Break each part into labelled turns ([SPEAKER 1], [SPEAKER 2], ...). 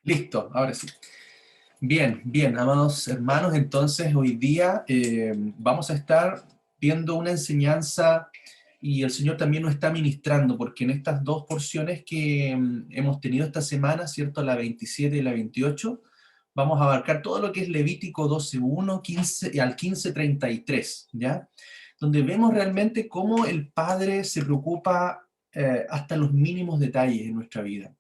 [SPEAKER 1] Listo, ahora sí. Bien, bien, amados hermanos, entonces hoy día vamos a estar viendo una enseñanza y el Señor también nos está ministrando, porque en estas dos porciones que hemos tenido esta semana, ¿cierto? La 27 y la 28, vamos a abarcar todo lo que es Levítico 12:1, 15 y al 15:33, ¿ya? Donde vemos realmente cómo el Padre se preocupa hasta los mínimos detalles en nuestra vida.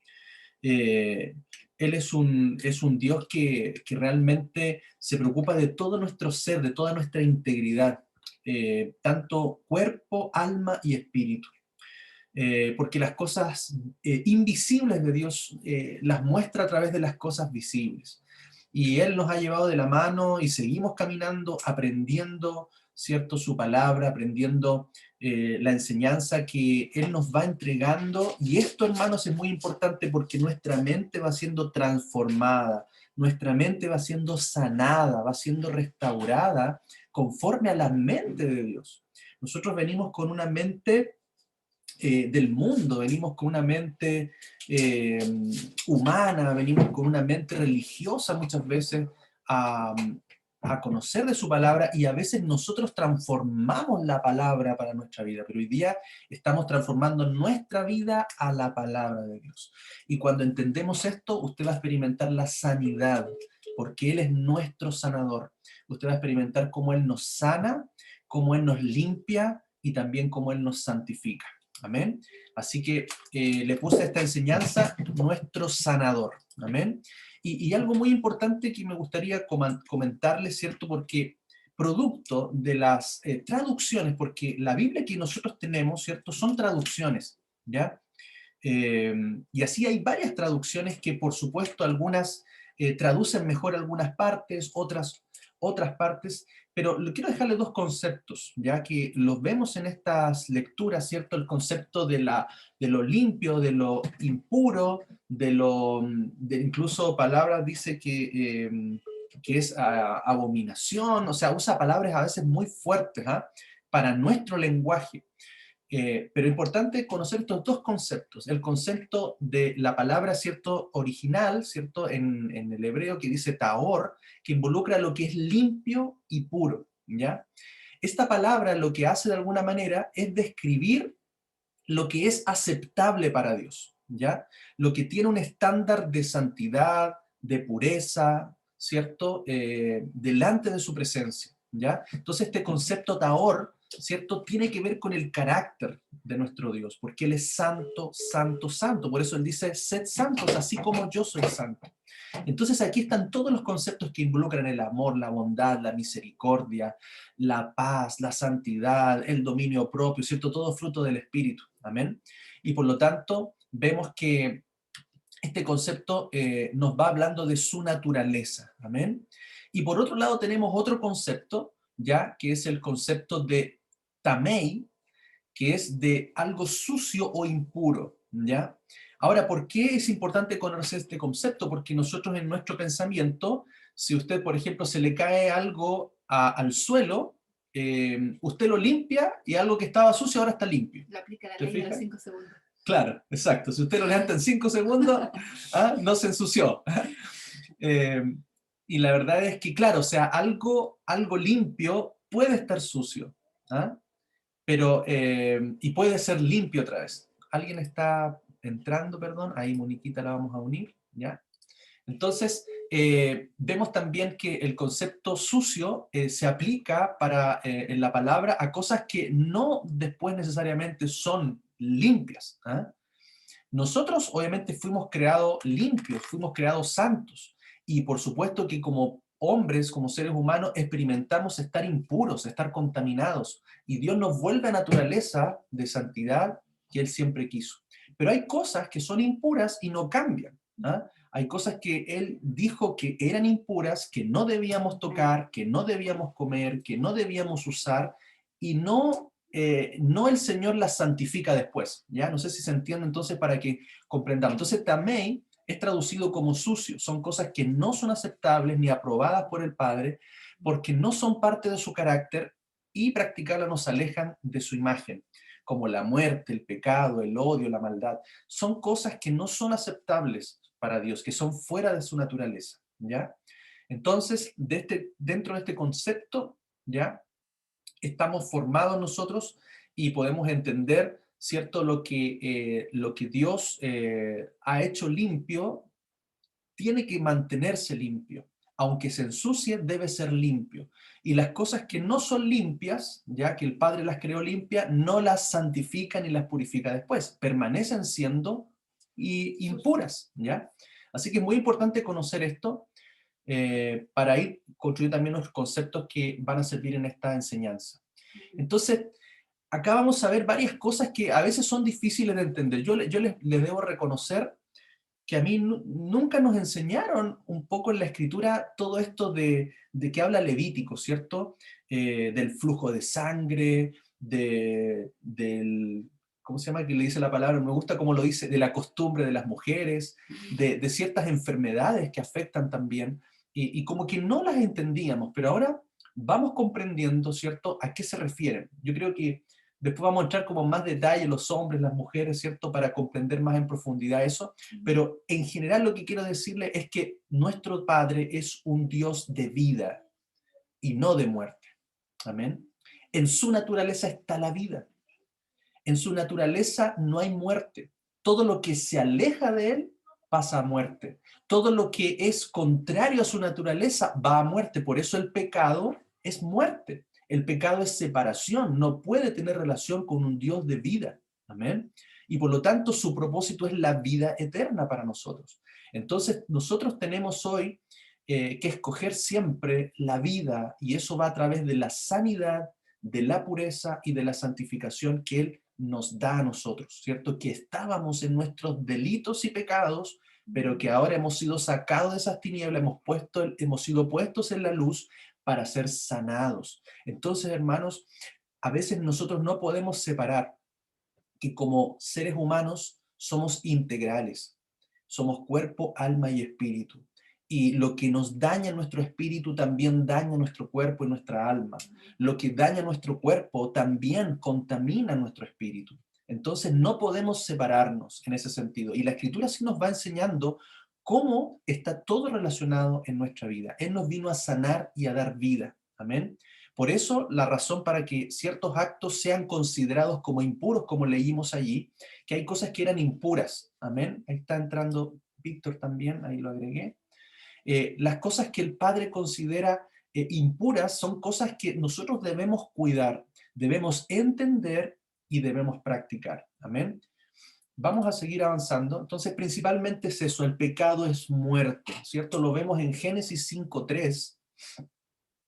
[SPEAKER 1] eh, Él es un Dios que realmente se preocupa de todo nuestro ser, de toda nuestra integridad, tanto cuerpo, alma y espíritu. Porque las cosas invisibles de Dios las muestra a través de las cosas visibles. Y Él nos ha llevado de la mano y seguimos caminando, aprendiendo, ¿cierto? Su palabra, aprendiendo la enseñanza que Él nos va entregando. Y esto, hermanos, es muy importante porque nuestra mente va siendo transformada, nuestra mente va siendo sanada, va siendo restaurada conforme a la mente de Dios. Nosotros venimos con una mente del mundo, venimos con una mente eh, humana, venimos con una mente religiosa muchas veces a, a conocer de su palabra, y a veces nosotros transformamos la palabra para nuestra vida, pero hoy día estamos transformando nuestra vida a la palabra de Dios. Y cuando entendemos esto, usted va a experimentar la sanidad, porque Él es nuestro sanador. Usted va a experimentar cómo Él nos sana, cómo Él nos limpia y también cómo Él nos santifica. Amén. Así que le puse a esta enseñanza nuestro sanador. Amén. Y algo muy importante que me gustaría comentarles, ¿cierto? Porque producto de las traducciones, porque la Biblia que nosotros tenemos, ¿cierto? Son traducciones, ¿ya? Y así hay varias traducciones que, por supuesto, algunas traducen mejor algunas partes, otras partes, pero quiero dejarle dos conceptos, ya que los vemos en estas lecturas, ¿cierto? El concepto de lo limpio, de lo impuro, incluso palabras dice que es abominación, o sea, usa palabras a veces muy fuertes, ¿ah? Para nuestro lenguaje. Pero importante conocer estos dos conceptos. El concepto de la palabra, ¿cierto? Original, ¿cierto? En el hebreo que dice tahor, que involucra lo que es limpio y puro, ¿ya? Esta palabra lo que hace de alguna manera es describir lo que es aceptable para Dios, ¿ya? Lo que tiene un estándar de santidad, de pureza, ¿cierto? Delante de su presencia, ¿ya? Entonces este concepto tahor, ¿cierto? Tiene que ver con el carácter de nuestro Dios, porque Él es santo, santo, santo. Por eso Él dice, sed santos, así como yo soy santo. Entonces aquí están todos los conceptos que involucran el amor, la bondad, la misericordia, la paz, la santidad, el dominio propio, ¿cierto? Todo fruto del Espíritu. Amén. Y por lo tanto, vemos que este concepto nos va hablando de su naturaleza. Amén. Y por otro lado tenemos otro concepto, ya, que es el concepto de tamei, que es de algo sucio o impuro, ¿ya? Ahora, ¿por qué es importante conocer este concepto? Porque nosotros en nuestro pensamiento, si usted, por ejemplo, se le cae algo al suelo, usted lo limpia y algo que estaba sucio ahora está limpio. Lo aplica la ley de los 5 segundos. Claro, exacto. Si usted lo levanta en 5 segundos, no se ensució. Eh, y la verdad es que, claro, o sea, algo limpio puede estar sucio. ¿Ah? Pero, y puede ser limpio otra vez. Alguien está entrando, perdón, ahí Moniquita la vamos a unir, ¿ya? Entonces, vemos también que el concepto sucio se aplica en la palabra a cosas que no después necesariamente son limpias. ¿Ah? Nosotros obviamente fuimos creados limpios, fuimos creados santos, y por supuesto que como hombres, como seres humanos, experimentamos estar impuros, estar contaminados, y Dios nos vuelve a naturaleza de santidad que Él siempre quiso. Pero hay cosas que son impuras y no cambian. ¿Ah? Hay cosas que Él dijo que eran impuras, que no debíamos tocar, que no debíamos comer, que no debíamos usar, y no el Señor las santifica después, ¿ya? No sé si se entiende entonces para que comprendamos. Entonces, tamei es traducido como sucio, son cosas que no son aceptables ni aprobadas por el Padre, porque no son parte de su carácter, y practicarlas nos alejan de su imagen, como la muerte, el pecado, el odio, la maldad. Son cosas que no son aceptables para Dios, que son fuera de su naturaleza, ¿ya? Entonces, dentro de este concepto, ¿ya? Estamos formados nosotros y podemos entender, ¿cierto? Lo que Dios ha hecho limpio, tiene que mantenerse limpio. Aunque se ensucie, debe ser limpio. Y las cosas que no son limpias, ya que el Padre las creó limpias, no las santifica ni las purifica después. Permanecen siendo impuras, ¿ya? Así que es muy importante conocer esto para ir construyendo también los conceptos que van a servir en esta enseñanza. Entonces, acá vamos a ver varias cosas que a veces son difíciles de entender. Yo les debo reconocer que a mí nunca nos enseñaron un poco en la escritura todo esto de que habla Levítico, ¿cierto? Del flujo de sangre, del, ¿cómo se llama? Que le dice la palabra, me gusta cómo lo dice, de la costumbre de las mujeres, de ciertas enfermedades que afectan también, y como que no las entendíamos, pero ahora vamos comprendiendo, ¿cierto?, a qué se refieren. Yo creo que después vamos a entrar como en más detalle los hombres, las mujeres, ¿cierto?, para comprender más en profundidad eso, pero en general lo que quiero decirle es que nuestro Padre es un Dios de vida y no de muerte. Amén. En su naturaleza está la vida. En su naturaleza no hay muerte. Todo lo que se aleja de él pasa a muerte. Todo lo que es contrario a su naturaleza va a muerte. Por eso el pecado es muerte. El pecado es separación. No puede tener relación con un Dios de vida. Amén. Y por lo tanto su propósito es la vida eterna para nosotros. Entonces nosotros tenemos hoy que escoger siempre la vida, y eso va a través de la sanidad, de la pureza y de la santificación que Él nos da a nosotros, ¿cierto? Que estábamos en nuestros delitos y pecados, pero que ahora hemos sido sacados de esas tinieblas, hemos sido puestos en la luz para ser sanados. Entonces, hermanos, a veces nosotros no podemos separar que como seres humanos somos integrales, somos cuerpo, alma y espíritu. Y lo que nos daña nuestro espíritu también daña nuestro cuerpo y nuestra alma. Lo que daña nuestro cuerpo también contamina nuestro espíritu. Entonces no podemos separarnos en ese sentido. Y la Escritura sí nos va enseñando cómo está todo relacionado en nuestra vida. Él nos vino a sanar y a dar vida. Amén. Por eso la razón para que ciertos actos sean considerados como impuros, como leímos allí, que hay cosas que eran impuras. Amén. Ahí está entrando Víctor también, ahí lo agregué. Las cosas que el Padre considera impuras son cosas que nosotros debemos cuidar, debemos entender y debemos practicar. Amén. Vamos a seguir avanzando. Entonces, principalmente es eso, el pecado es muerte, ¿cierto? Lo vemos en Génesis 5:3.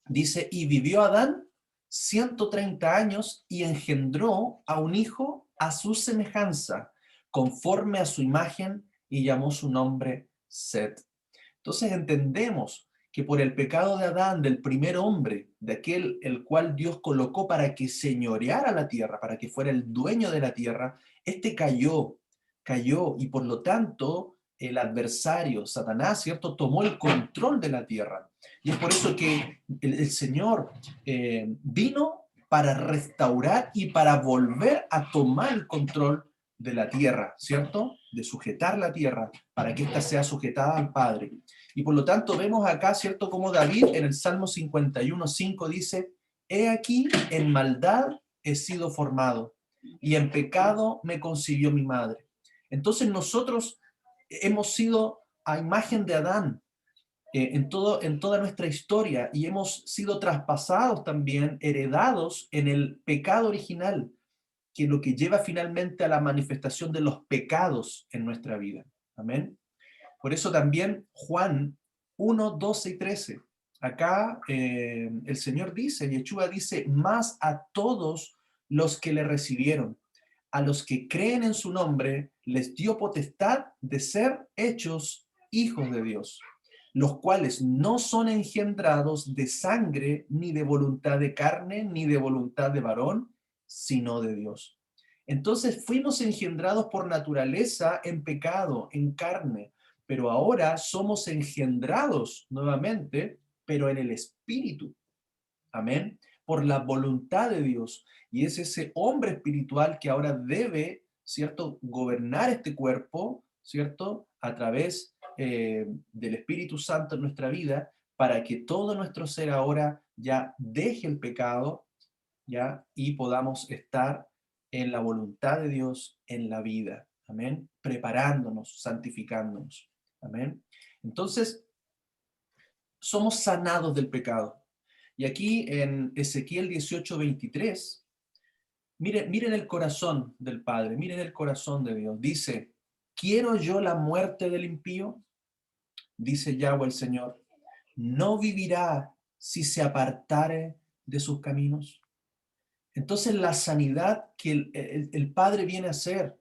[SPEAKER 1] Dice, y vivió Adán 130 años y engendró a un hijo a su semejanza, conforme a su imagen, y llamó su nombre Set. Entonces entendemos que por el pecado de Adán, del primer hombre, de aquel el cual Dios colocó para que señoreara la tierra, para que fuera el dueño de la tierra, este cayó y por lo tanto el adversario, Satanás, ¿cierto?, tomó el control de la tierra. Y es por eso que el Señor vino para restaurar y para volver a tomar el control de la tierra, ¿cierto? De sujetar la tierra para que ésta sea sujetada al Padre. Y por lo tanto vemos acá, ¿cierto?, como David en el Salmo 51:5 dice, he aquí, en maldad he sido formado, y en pecado me concibió mi madre. Entonces nosotros hemos sido a imagen de Adán en toda nuestra historia y hemos sido traspasados también, heredados en el pecado original, que es lo que lleva finalmente a la manifestación de los pecados en nuestra vida. Amén. Por eso también Juan 1:12 y 13. Acá el Señor dice, Yeshua dice, más a todos los que le recibieron, a los que creen en su nombre, les dio potestad de ser hechos hijos de Dios, los cuales no son engendrados de sangre, ni de voluntad de carne, ni de voluntad de varón, sino de Dios. Entonces fuimos engendrados por naturaleza en pecado, en carne, pero ahora somos engendrados nuevamente, pero en el Espíritu. Amén. Por la voluntad de Dios. Y es ese hombre espiritual que ahora debe, ¿cierto?, gobernar este cuerpo, ¿cierto?, a través del Espíritu Santo en nuestra vida para que todo nuestro ser ahora ya deje el pecado, ¿ya? Y podamos estar en la voluntad de Dios en la vida. Amén. Preparándonos, santificándonos. Amén. Entonces, somos sanados del pecado. Y aquí en Ezequiel 18:23, miren el corazón del Padre, miren el corazón de Dios. Dice, ¿quiero yo la muerte del impío? Dice Yahweh el Señor. ¿No vivirá si se apartare de sus caminos? Entonces la sanidad que el Padre viene a hacer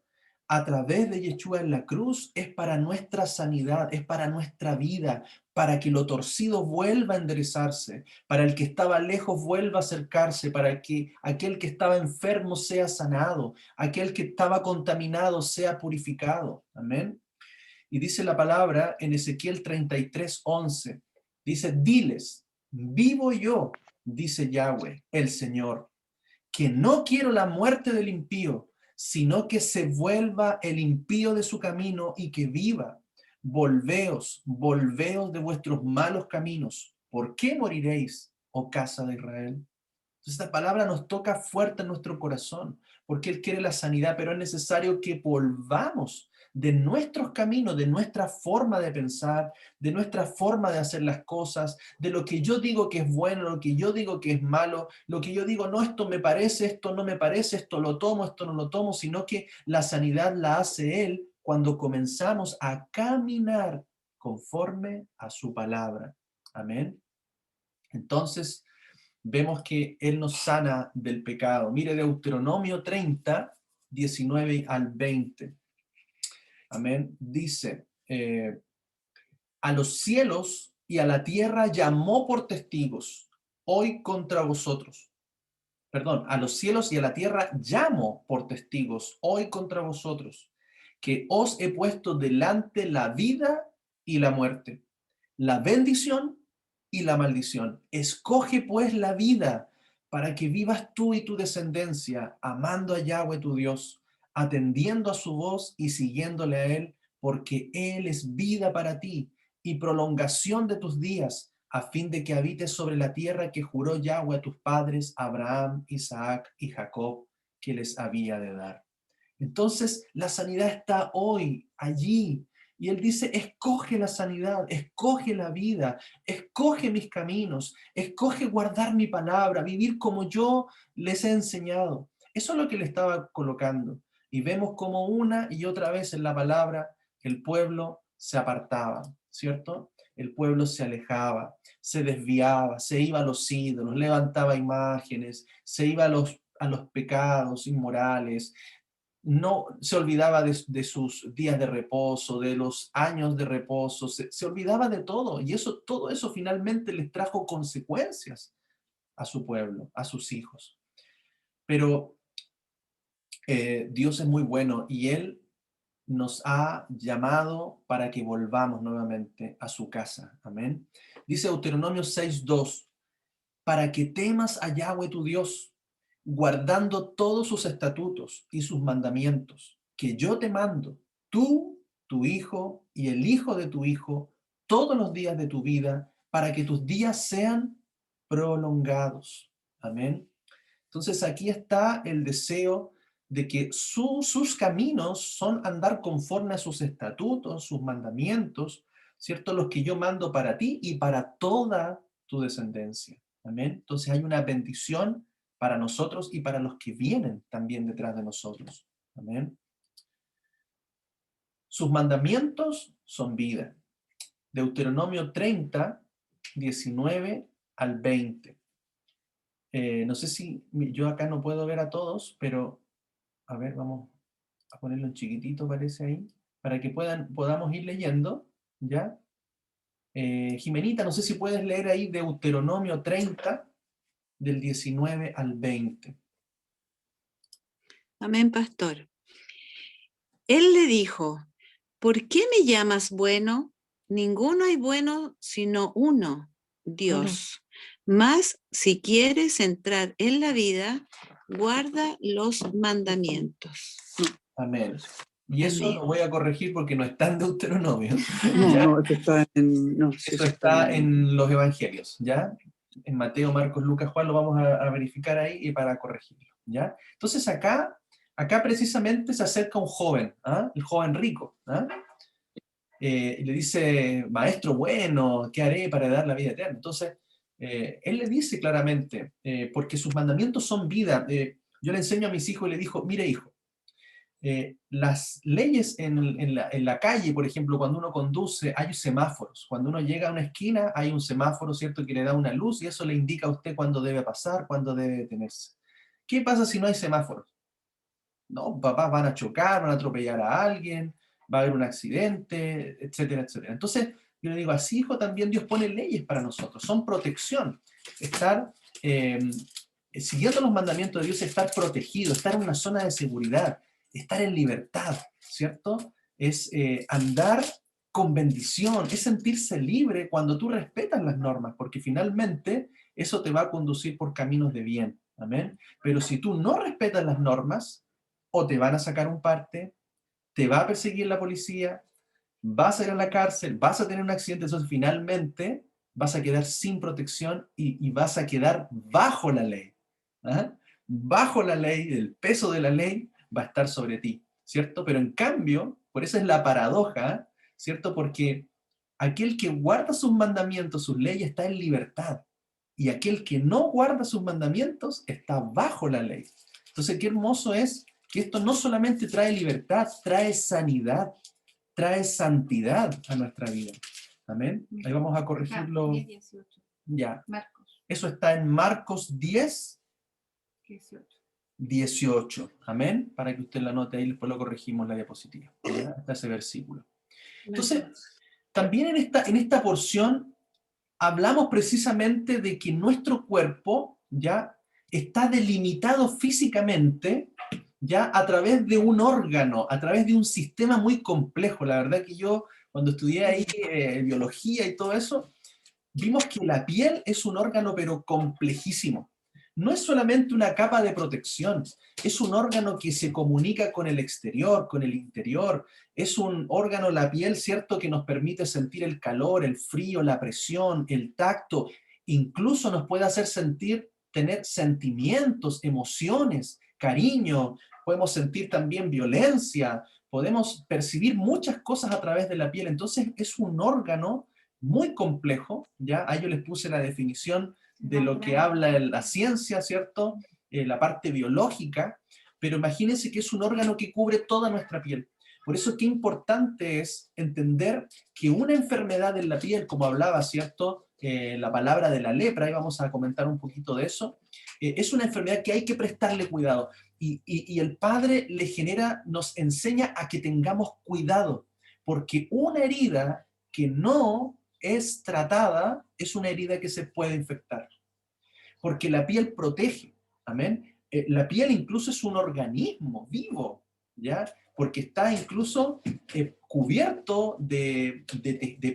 [SPEAKER 1] a través de Yeshua en la cruz es para nuestra sanidad, es para nuestra vida, para que lo torcido vuelva a enderezarse, para el que estaba lejos vuelva a acercarse, para que aquel que estaba enfermo sea sanado, aquel que estaba contaminado sea purificado. Amén. Y dice la palabra en Ezequiel 33:11, dice, diles, vivo yo, dice Yahweh, el Señor, que no quiero la muerte del impío, sino que se vuelva el impío de su camino y que viva. Volveos, volveos de vuestros malos caminos. ¿Por qué moriréis, oh casa de Israel? Entonces, esta palabra nos toca fuerte en nuestro corazón, porque Él quiere la sanidad, pero es necesario que volvamos de nuestros caminos, de nuestra forma de pensar, de nuestra forma de hacer las cosas, de lo que yo digo que es bueno, lo que yo digo que es malo, lo que yo digo, no, esto me parece, esto no me parece, esto lo tomo, esto no lo tomo, sino que la sanidad la hace Él cuando comenzamos a caminar conforme a su palabra. Amén. Entonces, vemos que Él nos sana del pecado. Mire Deuteronomio 30, 19 al 20. Amén. Dice, a los cielos y a la tierra llamó por testigos, hoy contra vosotros. Perdón, a los cielos y a la tierra llamo por testigos, hoy contra vosotros, que os he puesto delante la vida y la muerte, la bendición y la maldición. Escoge pues la vida para que vivas tú y tu descendencia, amando a Yahweh tu Dios, atendiendo a su voz y siguiéndole a Él, porque Él es vida para ti y prolongación de tus días, a fin de que habites sobre la tierra que juró Yahweh a tus padres, Abraham, Isaac y Jacob, que les había de dar. Entonces, la sanidad está hoy, allí. Y Él dice, escoge la sanidad, escoge la vida, escoge mis caminos, escoge guardar mi palabra, vivir como yo les he enseñado. Eso es lo que le estaba colocando. Y vemos como una y otra vez en la palabra el pueblo se apartaba, ¿cierto? El pueblo se alejaba, se desviaba, se iba a los ídolos, levantaba imágenes, se iba a los pecados inmorales, no se olvidaba de sus días de reposo, de los años de reposo, se olvidaba de todo, y todo eso finalmente les trajo consecuencias a su pueblo, a sus hijos. Pero Dios es muy bueno y Él nos ha llamado para que volvamos nuevamente a su casa. Amén. Dice Deuteronomio 6:2, para que temas a Yahweh tu Dios, guardando todos sus estatutos y sus mandamientos, que yo te mando, tú, tu hijo y el hijo de tu hijo, todos los días de tu vida, para que tus días sean prolongados. Amén. Entonces aquí está el deseo de que sus caminos son andar conforme a sus estatutos, sus mandamientos, ¿cierto? Los que yo mando para ti y para toda tu descendencia. Amén. Entonces hay una bendición para nosotros y para los que vienen también detrás de nosotros. Amén. Sus mandamientos son vida. Deuteronomio 30, 19 al 20. No sé si yo acá no puedo ver a todos, pero a ver, vamos a ponerlo en chiquitito, parece ahí, para que podamos ir leyendo, ¿ya? Jimenita, no sé si puedes leer ahí Deuteronomio 30, del 19 al 20.
[SPEAKER 2] Amén, pastor. Él le dijo, ¿por qué me llamas bueno? Ninguno hay bueno sino uno, Dios. Mas si quieres entrar en la vida, guarda los mandamientos.
[SPEAKER 1] Amén. Y eso
[SPEAKER 2] Amén.
[SPEAKER 1] lo voy a corregir porque no está en Deuteronomio,
[SPEAKER 3] No,
[SPEAKER 1] ¿ya?
[SPEAKER 3] no, eso está en. No, sí,
[SPEAKER 1] Eso
[SPEAKER 3] eso está
[SPEAKER 1] está
[SPEAKER 3] en.
[SPEAKER 1] en los evangelios, ¿ya? En Mateo, Marcos, Lucas, Juan, lo vamos a verificar ahí y para corregirlo, ¿ya? Entonces acá precisamente se acerca un joven, ¿ah? El joven rico, ¿ah? Y le dice, maestro bueno, ¿qué haré para dar la vida eterna? Entonces, él le dice claramente, porque sus mandamientos son vida. Yo le enseño a mis hijos y le digo, mire hijo, las leyes en la calle, por ejemplo, cuando uno conduce, hay semáforos. Cuando uno llega a una esquina, hay un semáforo, ¿cierto?, que le da una luz y eso le indica a usted cuándo debe pasar, cuándo debe detenerse. ¿Qué pasa si no hay semáforos? No, papás van a chocar, van a atropellar a alguien, va a haber un accidente, etcétera, etcétera. Entonces, yo le digo, así, hijo, también Dios pone leyes para nosotros, son protección. Estar siguiendo los mandamientos de Dios, estar protegido, estar en una zona de seguridad, estar en libertad, ¿cierto? Es andar con bendición, es sentirse libre cuando tú respetas las normas, porque finalmente eso te va a conducir por caminos de bien. Amén. Pero si tú no respetas las normas, o te van a sacar un parte, te va a perseguir la policía, vas a ir a la cárcel, vas a tener un accidente, entonces finalmente vas a quedar sin protección y vas a quedar bajo la ley. ¿Ah? Bajo la ley, el peso de la ley va a estar sobre ti, ¿cierto? Pero en cambio, por eso es la paradoja, ¿cierto? Porque aquel que guarda sus mandamientos, sus leyes, está en libertad. Y aquel que no guarda sus mandamientos está bajo la ley. Entonces, qué hermoso es que esto no solamente trae libertad, trae sanidad, trae santidad a nuestra vida. Amén. Ahí vamos a corregirlo.
[SPEAKER 4] 10, 18.
[SPEAKER 1] Ya.
[SPEAKER 4] Marcos
[SPEAKER 1] Eso está en Marcos 10,
[SPEAKER 4] 18.
[SPEAKER 1] 18. Amén. Para que usted la anote ahí, después lo corregimos en la diapositiva. ¿Ya? Hasta ese versículo. Entonces, también en esta porción hablamos precisamente de que nuestro cuerpo ya está delimitado físicamente ya a través de un órgano, a través de un sistema muy complejo. La verdad que yo, cuando estudié ahí biología y todo eso, vimos que la piel es un órgano pero complejísimo. No es solamente una capa de protección, es un órgano que se comunica con el exterior, con el interior. Es un órgano, la piel, ¿cierto?, que nos permite sentir el calor, el frío, la presión, el tacto. Incluso nos puede hacer sentir, tener sentimientos, emociones, cariño. Podemos sentir también violencia, podemos percibir muchas cosas a través de la piel. Entonces es un órgano muy complejo, ¿ya? Ahí yo les puse la definición de lo que habla la ciencia, ¿cierto? La parte biológica, pero imagínense que es un órgano que cubre toda nuestra piel. Por eso qué importante es entender que una enfermedad en la piel, como hablaba, ¿cierto? La palabra de la lepra, ahí vamos a comentar un poquito de eso, es una enfermedad que hay que prestarle cuidado. Y el Padre le genera, nos enseña a que tengamos cuidado, porque una herida que no es tratada, es una herida que se puede infectar. Porque la piel protege, ¿amén? La piel incluso es un organismo vivo, ¿ya? Porque está incluso cubierto de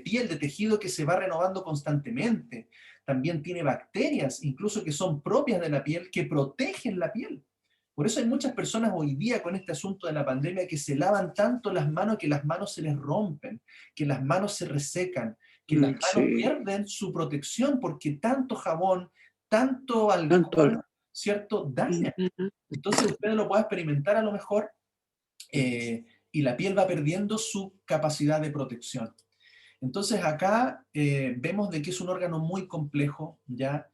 [SPEAKER 1] piel, de tejido que se va renovando constantemente. También tiene bacterias, incluso que son propias de la piel, que protegen la piel. Por eso hay muchas personas hoy día con este asunto de la pandemia que se lavan tanto las manos que las manos se les rompen, que las manos se resecan, que las manos
[SPEAKER 3] Sí,
[SPEAKER 1] pierden su protección porque tanto jabón, tanto
[SPEAKER 3] tanto.
[SPEAKER 1] alcohol, ¿cierto?, daña. Entonces usted lo puede experimentar a lo mejor y la piel va perdiendo su capacidad de protección. Entonces acá vemos de que es un órgano muy complejo, ¿ya?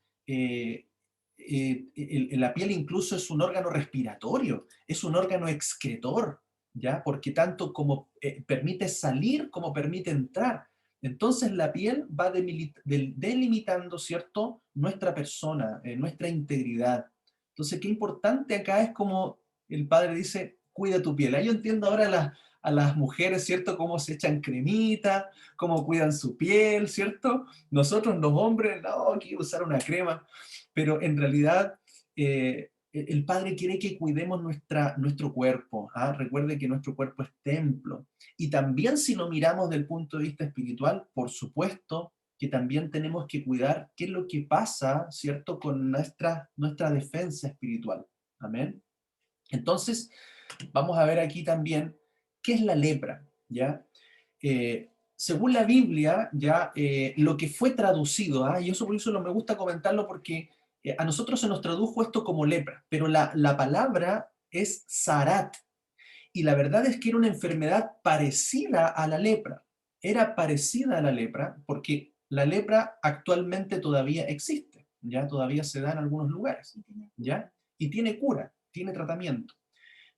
[SPEAKER 1] La piel incluso es un órgano respiratorio, es un órgano excretor, ¿ya? Porque tanto como permite salir como permite entrar. Entonces la piel va delimitando, ¿cierto?, nuestra persona, nuestra integridad. Entonces qué importante acá es como el padre dice, cuida tu piel. Ahí yo entiendo ahora a las mujeres, ¿cierto?, cómo se echan cremita, cómo cuidan su piel, ¿cierto? Nosotros los hombres, no, quiero usar una crema, pero en realidad el Padre quiere que cuidemos nuestro cuerpo. ¿Ah? Recuerde que nuestro cuerpo es templo. Y también si lo miramos desde el punto de vista espiritual, por supuesto que también tenemos que cuidar qué es lo que pasa, ¿cierto?, con nuestra defensa espiritual. Amén. Entonces, vamos a ver aquí también ¿Qué es la lepra? ¿Ya? Según la Biblia, ya lo que fue traducido, y eso por eso no me gusta comentarlo porque a nosotros se nos tradujo esto como lepra, pero la palabra es zarat, y la verdad es que era una enfermedad parecida a la lepra. Era parecida a la lepra porque la lepra actualmente todavía existe, ya todavía se da en algunos lugares, ¿ya? Y tiene cura, tiene tratamiento.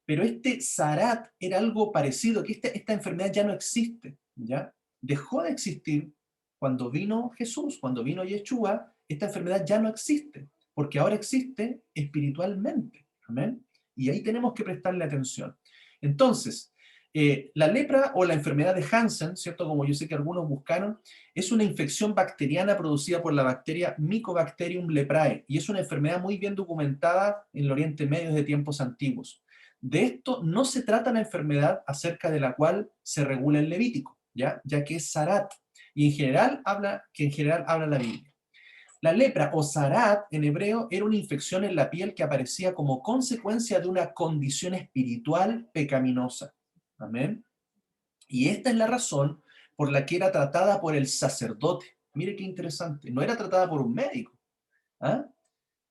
[SPEAKER 1] Pero este Zarat era algo parecido, que esta enfermedad ya no existe, ¿ya? Dejó de existir cuando vino Jesús, cuando vino Yeshua, esta enfermedad ya no existe, porque ahora existe espiritualmente, ¿amén? Y ahí tenemos que prestarle atención. Entonces, la lepra o la enfermedad de Hansen, ¿cierto? Como yo sé que algunos buscaron, es una infección bacteriana producida por la bacteria Mycobacterium leprae, y es una enfermedad muy bien documentada en el Oriente Medio desde tiempos antiguos. De esto no se trata la enfermedad acerca de la cual se regula el Levítico, ya que es Zarat, y en general habla la Biblia. La lepra o Zarat en hebreo era una infección en la piel que aparecía como consecuencia de una condición espiritual pecaminosa. Amén. Y esta es la razón por la que era tratada por el sacerdote. Mire qué interesante, no era tratada por un médico. ¿Ah?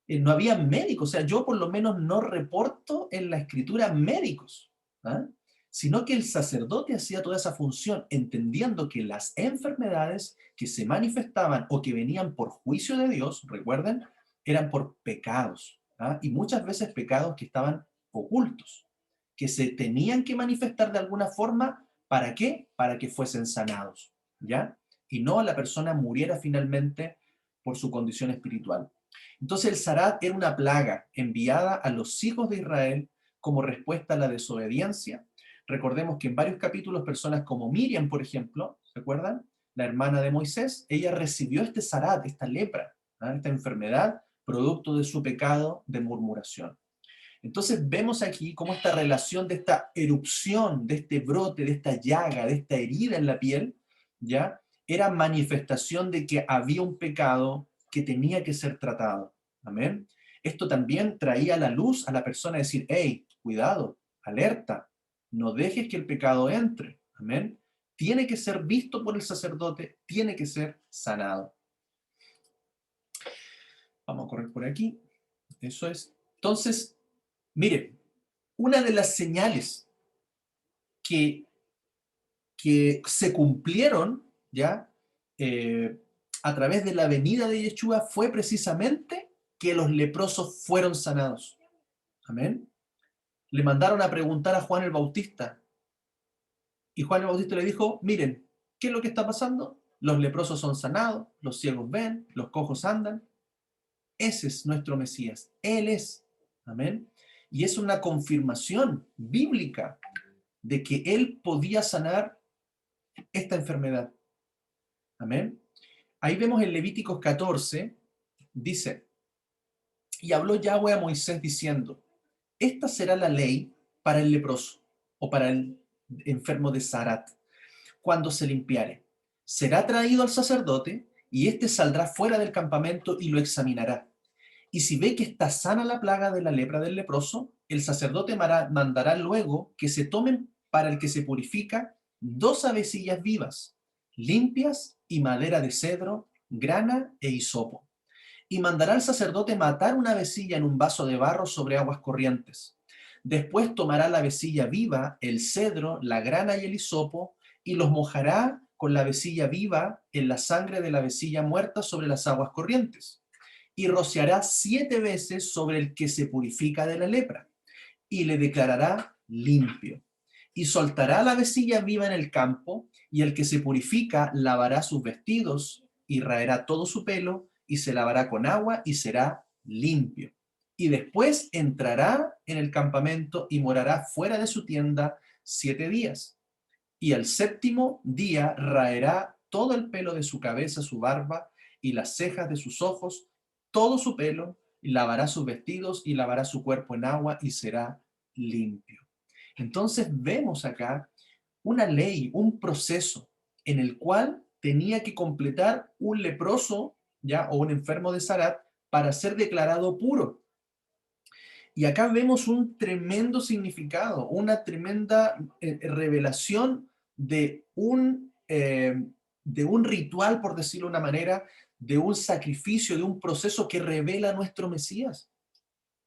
[SPEAKER 1] No había médicos, o sea, yo por lo menos no reporto en la escritura médicos, ¿ah? Sino que el sacerdote hacía toda esa función, entendiendo que las enfermedades que se manifestaban o que venían por juicio de Dios, recuerden, eran por pecados, ¿ah? Y muchas veces pecados que estaban ocultos, que se tenían que manifestar de alguna forma, ¿para qué? Para que fuesen sanados, ¿ya? Y no la persona muriera finalmente por su condición espiritual. Entonces el Zarat era una plaga enviada a los hijos de Israel como respuesta a la desobediencia. Recordemos que en varios capítulos personas como Miriam, por ejemplo, ¿se acuerdan? La hermana de Moisés, ella recibió este Zarat, esta lepra, esta enfermedad, producto de su pecado de murmuración. Entonces vemos aquí cómo esta relación de esta erupción, de este brote, de esta llaga, de esta herida en la piel, ¿ya? Era manifestación de que había un pecado que tenía que ser tratado. Amén. Esto también traía la luz a la persona a decir, hey, cuidado, alerta, no dejes que el pecado entre. Amén. Tiene que ser visto por el sacerdote, tiene que ser sanado. Vamos a correr por aquí. Eso es. Entonces, mire, una de las señales que, que se cumplieron ya a través de la venida de Yeshua fue precisamente que los leprosos fueron sanados. Amén. Le mandaron a preguntar a Juan el Bautista y Juan el Bautista le dijo, miren, ¿qué es lo que está pasando? Los leprosos son sanados, los ciegos ven, los cojos andan. Ese es nuestro Mesías. Él es. Amén. Y es una confirmación bíblica de que Él podía sanar esta enfermedad. Amén. Ahí vemos en Levíticos 14, dice, y habló Yahweh a Moisés diciendo, esta será la ley para el leproso o para el enfermo de Zarat, cuando se limpiare. Será traído al sacerdote y éste saldrá fuera del campamento y lo examinará. Y si ve que está sana la plaga de la lepra del leproso, el sacerdote mandará luego que se tomen para el que se purifica 2 avecillas vivas, limpias y madera de cedro, grana e hisopo. Y mandará al sacerdote matar una avecilla en un vaso de barro sobre aguas corrientes. Después tomará la avecilla viva, el cedro, la grana y el hisopo, y los mojará con la avecilla viva en la sangre de la avecilla muerta sobre las aguas corrientes y rociará 7 veces sobre el que se purifica de la lepra, y le declarará limpio. Y soltará la avecilla viva en el campo, y el que se purifica lavará sus vestidos, y raerá todo su pelo, y se lavará con agua, y será limpio. Y después entrará en el campamento y morará fuera de su tienda 7 días. Y al 7º día raerá todo el pelo de su cabeza, su barba, y las cejas de sus ojos, todo su pelo, y lavará sus vestidos y lavará su cuerpo en agua y será limpio. Entonces vemos acá una ley, un proceso en el cual tenía que completar un leproso ya o un enfermo de Zarat para ser declarado puro. Y acá vemos un tremendo significado, una tremenda revelación de un ritual, por decirlo de una manera, de un sacrificio, de un proceso que revela a nuestro Mesías,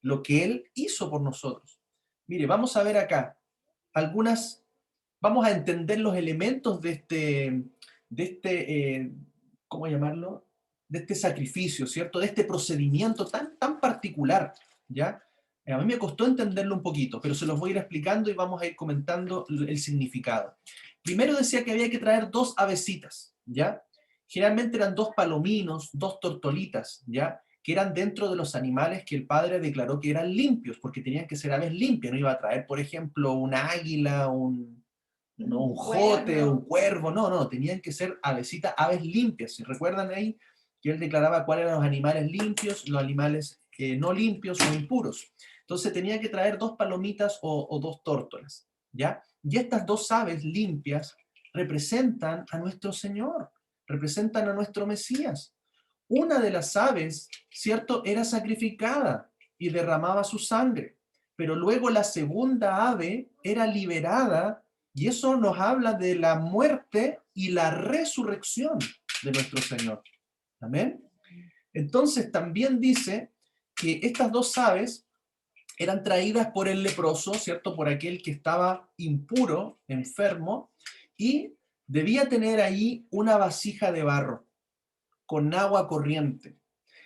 [SPEAKER 1] lo que Él hizo por nosotros. Mire, vamos a ver acá vamos a entender los elementos de este, ¿cómo llamarlo? De este sacrificio, ¿cierto? De este procedimiento tan particular, ¿ya? A mí me costó entenderlo un poquito, pero se los voy a ir explicando y vamos a ir comentando el significado. Primero decía que había que traer 2 avecitas, ¿ya? Generalmente eran 2 palominos, 2 tortolitas, ¿ya? Que eran dentro de los animales que el padre declaró que eran limpios, porque tenían que ser aves limpias, no iba a traer, por ejemplo, un águila, no, un jote, un cuervo, no, tenían que ser avecitas, aves limpias. ¿Se recuerdan ahí que él declaraba cuáles eran los animales limpios, los animales no limpios o impuros? Entonces tenía que traer 2 palomitas o 2 tórtolas, ¿ya? Y estas 2 aves limpias representan a nuestro Señor, representan a nuestro Mesías. Una de las aves, ¿cierto?, era sacrificada y derramaba su sangre, pero luego la segunda ave era liberada y eso nos habla de la muerte y la resurrección de nuestro Señor. Amén. Entonces también dice que estas 2 aves eran traídas por el leproso, ¿cierto?, por aquel que estaba impuro, enfermo, y debía tener ahí una vasija de barro con agua corriente.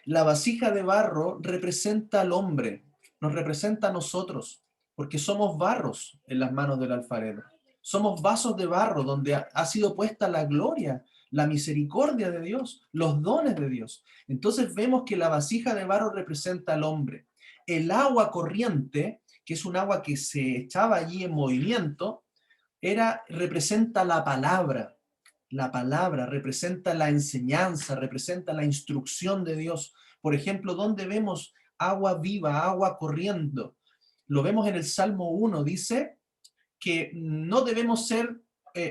[SPEAKER 1] La vasija de barro representa al hombre, nos representa a nosotros, porque somos barros en las manos del alfarero. Somos vasos de barro donde ha sido puesta la gloria, la misericordia de Dios, los dones de Dios. Entonces vemos que la vasija de barro representa al hombre. El agua corriente, que es un agua que se echaba allí en movimiento, representa la palabra representa la enseñanza, representa la instrucción de Dios. Por ejemplo, ¿dónde vemos agua viva, agua corriendo? Lo vemos en el Salmo 1, dice que no debemos ser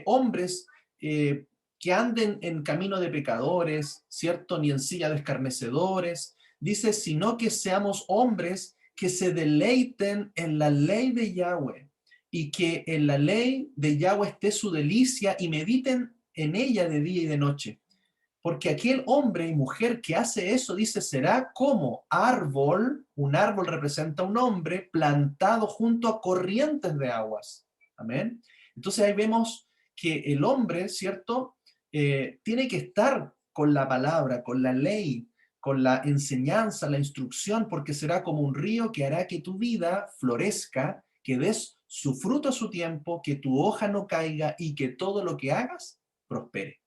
[SPEAKER 1] hombres que anden en camino de pecadores, ¿cierto? Ni en silla de escarnecedores. Dice, sino que seamos hombres que se deleiten en la ley de Yahweh y que en la ley de Yahweh esté su delicia y mediten en ella de día y de noche. Porque aquel hombre y mujer que hace eso, dice, será como árbol, un árbol representa un hombre, plantado junto a corrientes de aguas. Amén. Entonces ahí vemos que el hombre, ¿cierto? Tiene que estar con la palabra, con la ley, con la enseñanza, la instrucción, porque será como un río que hará que tu vida florezca, que des su fruto a su tiempo, que tu hoja no caiga y que todo lo que hagas prospere.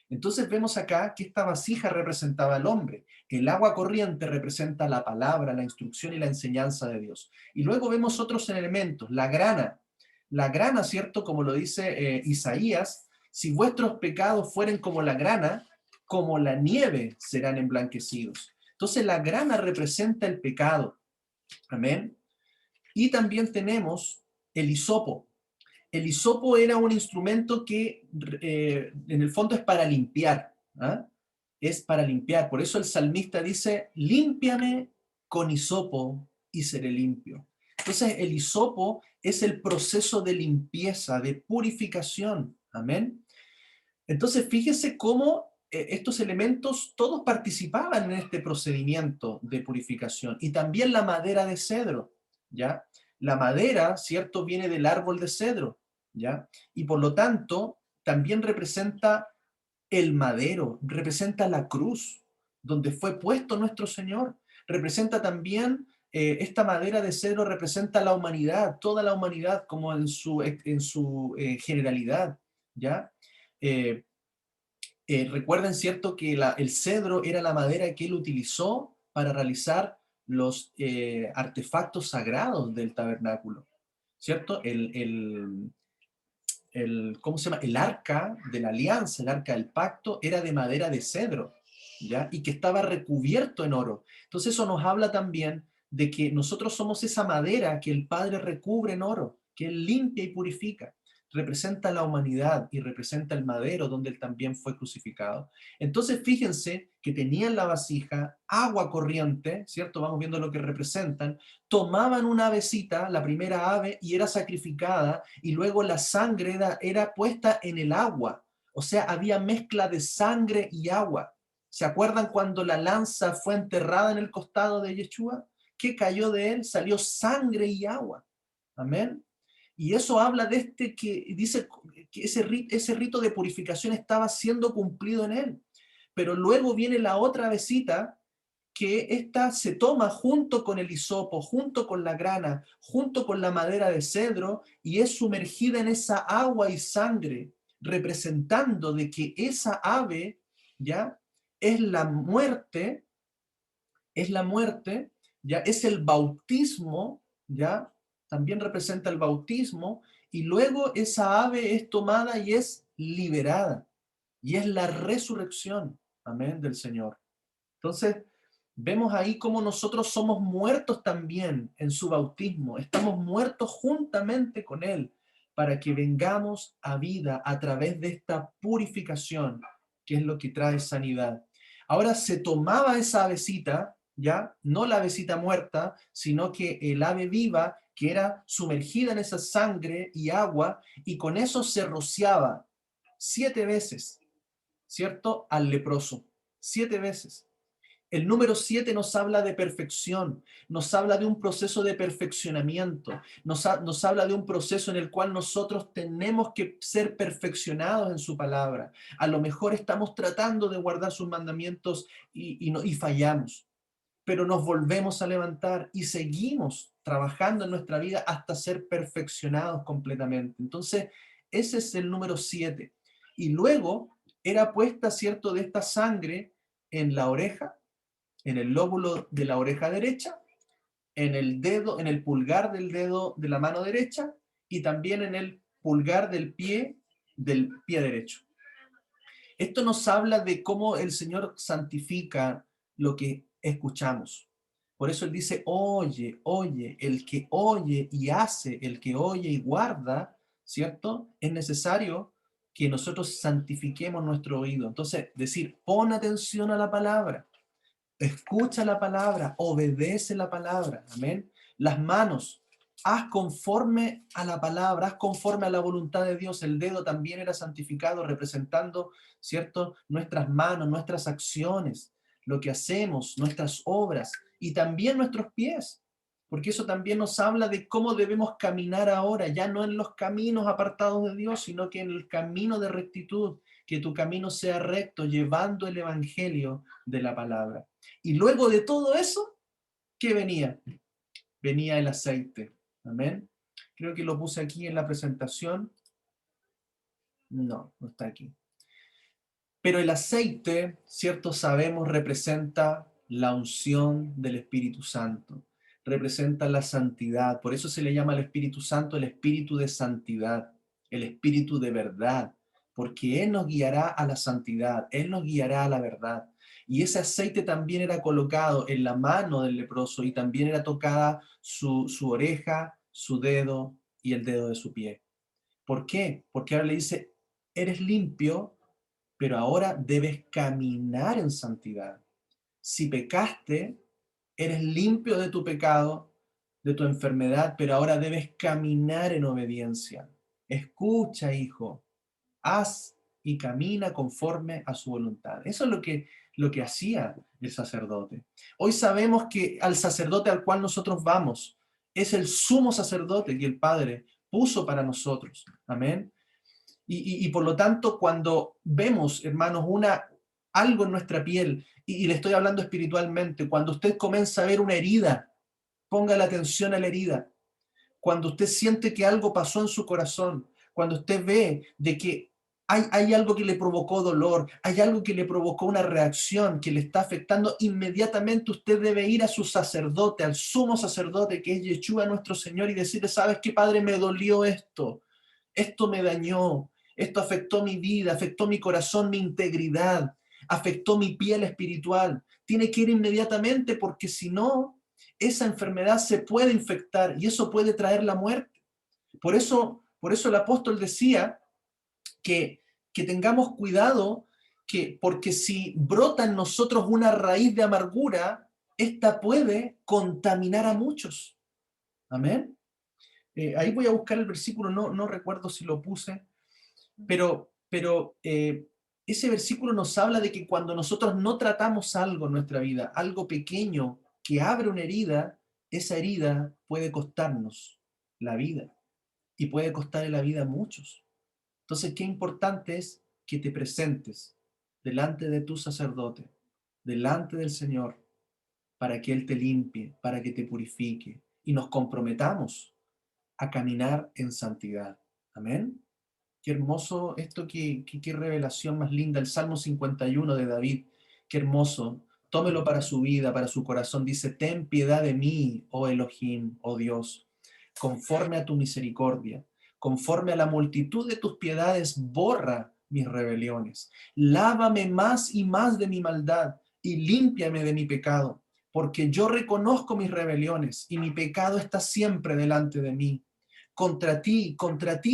[SPEAKER 1] Entonces vemos acá que esta vasija representaba al hombre, el agua corriente representa la palabra, la instrucción y la enseñanza de Dios. Y luego vemos otros elementos, la grana, ¿cierto? Como lo dice Isaías, si vuestros pecados fueren como la grana, como la nieve serán emblanquecidos. Entonces la grana representa el pecado, amén. Y también tenemos el hisopo. El hisopo era un instrumento que en el fondo es para limpiar, ¿ah? Es para limpiar. Por eso el salmista dice, límpiame con hisopo y seré limpio. Entonces el hisopo es el proceso de limpieza, de purificación. Amén. Entonces fíjese cómo estos elementos todos participaban en este procedimiento de purificación. Y también la madera de cedro, ¿ya? La madera, ¿cierto?, viene del árbol de cedro, ¿ya? Y por lo tanto, también representa el madero, representa la cruz, donde fue puesto nuestro Señor. Representa también, esta madera de cedro representa la humanidad, toda la humanidad como en su generalidad, ¿ya? Eh, Recuerden, ¿cierto?, que el cedro era la madera que él utilizó para realizar los artefactos sagrados del tabernáculo, ¿cierto? ¿Cómo se llama? El arca de la alianza, el arca del pacto, era de madera de cedro, ¿ya? Y que estaba recubierto en oro. Entonces eso nos habla también de que nosotros somos esa madera que el Padre recubre en oro, que Él limpia y purifica. representa la humanidad y representa el madero donde él también fue crucificado. Entonces fíjense que tenían la vasija, agua corriente, ¿cierto? Vamos viendo lo que representan. Tomaban una avecita, la primera ave, y era sacrificada, y luego la sangre era puesta en el agua. O sea, había mezcla de sangre y agua. ¿Se acuerdan cuando la lanza fue enterrada en el costado de Yeshua? ¿Qué cayó de él? Salió sangre y agua. Amén. Y eso habla de que dice que ese rito de purificación estaba siendo cumplido en él. Pero luego viene la otra avecita, que esta se toma junto con el hisopo, junto con la grana, junto con la madera de cedro, y es sumergida en esa agua y sangre, representando de que esa ave, ¿ya? Es la muerte, ¿ya? Es el bautismo, ¿ya? También representa el bautismo, y luego esa ave es tomada y es liberada, y es la resurrección, amén, del Señor. Entonces, vemos ahí cómo nosotros somos muertos también en su bautismo, estamos muertos juntamente con Él, para que vengamos a vida a través de esta purificación, que es lo que trae sanidad. Ahora se tomaba esa avecita, ¿ya? No la avecita muerta, sino que el ave viva, que era sumergida en esa sangre y agua, y con eso se rociaba 7 veces, ¿cierto? Al leproso, 7 veces. El número 7 nos habla de perfección, nos habla de un proceso de perfeccionamiento, nos habla de un proceso en el cual nosotros tenemos que ser perfeccionados en su palabra. A lo mejor estamos tratando de guardar sus mandamientos y fallamos, pero nos volvemos a levantar y seguimos trabajando en nuestra vida hasta ser perfeccionados completamente. Entonces, ese es el número 7. Y luego era puesta, ¿cierto?, de esta sangre en la oreja, en el lóbulo de la oreja derecha, en el dedo, en el pulgar del dedo de la mano derecha y también en el pulgar del pie derecho. Esto nos habla de cómo el Señor santifica lo que escuchamos. Por eso Él dice, oye, oye, el que oye y hace, el que oye y guarda, ¿cierto? Es necesario que nosotros santifiquemos nuestro oído. Entonces, decir, pon atención a la palabra. Escucha la palabra, obedece la palabra, amén. Las manos, haz conforme a la palabra, haz conforme a la voluntad de Dios. El dedo también era santificado, representando, ¿cierto?, nuestras manos, nuestras acciones, lo que hacemos, nuestras obras y también nuestros pies, porque eso también nos habla de cómo debemos caminar ahora, ya no en los caminos apartados de Dios, sino que en el camino de rectitud, que tu camino sea recto, llevando el evangelio de la palabra. Y luego de todo eso, ¿qué venía? Venía el aceite. Amén. Creo que lo puse aquí en la presentación. No, no está aquí. Pero el aceite, cierto, sabemos, representa la unción del Espíritu Santo. Representa la santidad. Por eso se le llama al Espíritu Santo el Espíritu de santidad, el Espíritu de verdad. Porque Él nos guiará a la santidad, Él nos guiará a la verdad. Y ese aceite también era colocado en la mano del leproso y también era tocada su oreja, su dedo y el dedo de su pie. ¿Por qué? Porque ahora le dice, eres limpio, pero ahora debes caminar en santidad. Si pecaste, eres limpio de tu pecado, de tu enfermedad, pero ahora debes caminar en obediencia. Escucha, hijo, haz y camina conforme a su voluntad. Eso es lo que hacía el sacerdote. Hoy sabemos que al sacerdote al cual nosotros vamos es el sumo sacerdote que el Padre puso para nosotros. Amén. Y por lo tanto, cuando vemos, hermanos, algo en nuestra piel, y le estoy hablando espiritualmente, cuando usted comienza a ver una herida, ponga la atención a la herida. Cuando usted siente que algo pasó en su corazón, cuando usted ve de que hay algo que le provocó dolor, hay algo que le provocó una reacción que le está afectando, inmediatamente usted debe ir a su sacerdote, al sumo sacerdote que es Yeshua nuestro Señor, y decirle, ¿sabes qué, Padre? Me dolió esto me dañó, esto afectó mi vida, afectó mi corazón, mi integridad, afectó mi piel espiritual. Tiene que ir inmediatamente porque si no, esa enfermedad se puede infectar y eso puede traer la muerte. Por eso Por eso el apóstol decía que tengamos cuidado, porque si brota en nosotros una raíz de amargura, esta puede contaminar a muchos. Amén. Ahí voy a buscar el versículo, no recuerdo si lo puse, pero ese versículo nos habla de que cuando nosotros no tratamos algo en nuestra vida, algo pequeño que abre una herida, esa herida puede costarnos la vida y puede costarle la vida a muchos. Entonces, qué importante es que te presentes delante de tu sacerdote, delante del Señor, para que Él te limpie, para que te purifique y nos comprometamos a caminar en santidad. Amén. Qué hermoso esto, qué revelación más linda. El Salmo 51 de David, qué hermoso. Tómelo para su vida, para su corazón. Dice, ten piedad de mí, oh Elohim, oh Dios, conforme a tu misericordia, conforme a la multitud de tus piedades, borra mis rebeliones. Lávame más y más de mi maldad y límpiame de mi pecado, porque yo reconozco mis rebeliones y mi pecado está siempre delante de mí. Contra ti